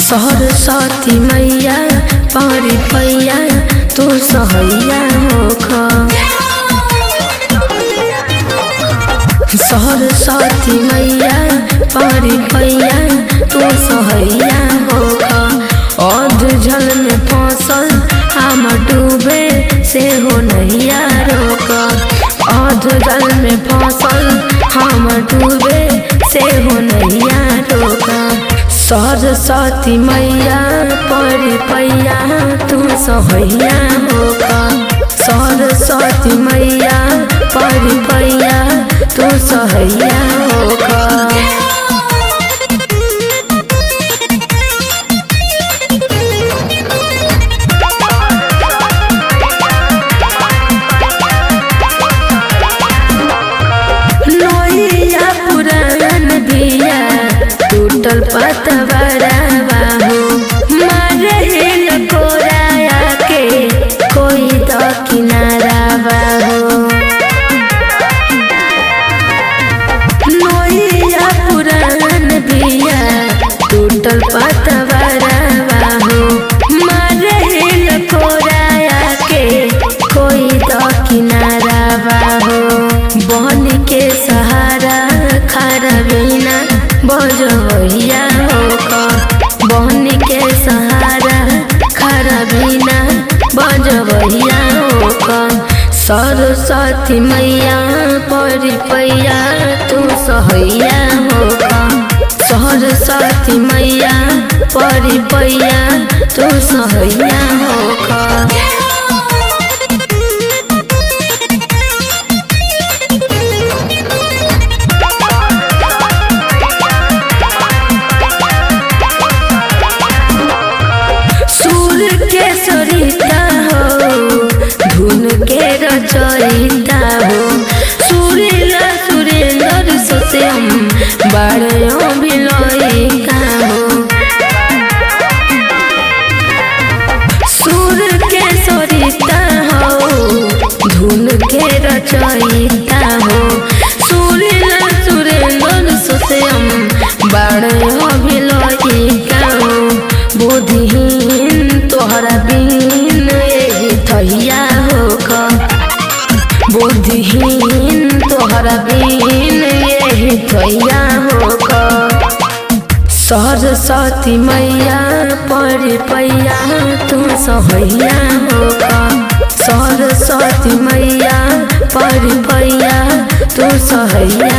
सरस्वती मैया पारी पैया तू सहैया होख। सरस्वती मैया पारी पैया तू सहैया होख। अध जल में फसल हम डूबे से हो नैया रोक। अध जल में फसल हम डूबे से हो नैया रोक। सरस्वती मैया पारी पैया तू सहैया होख। सरस्वती मैया पारी पैया तू सहैया होख। टूटल पतवारा बाहू मारे कोराया के कोई तो किनारा बाहू। नोइया पुरान बिया टूटल पतवारा बाहू मारे कोराया के कोई तो किनारा बाहू। बहन के सहारा खरा बिना बजवैया होख। बहन के सहारा खरा बिना बजवैया होख। सरस्वती मैया पारी पैया तू सहैया होख। सरस्वती मैया पारी पैया तू सहैया होख। रचयिता हो सुरीला सुरेंद्र सत्यम बारयों बिलोइका हो। सुर के सरिता हो धुन के रचयिता हो सुरीला सुरेंद्र सत्यम बारयों बिलोइका हो। बुद्धिहीन तोहरा बिन थैया होख। बुद्धिहीन तोहरा बिन यही थैया होख। सरस्वती मैया पारी पैया तू सहैया होख। सरस्वती मैया पारी पैया तू सहैया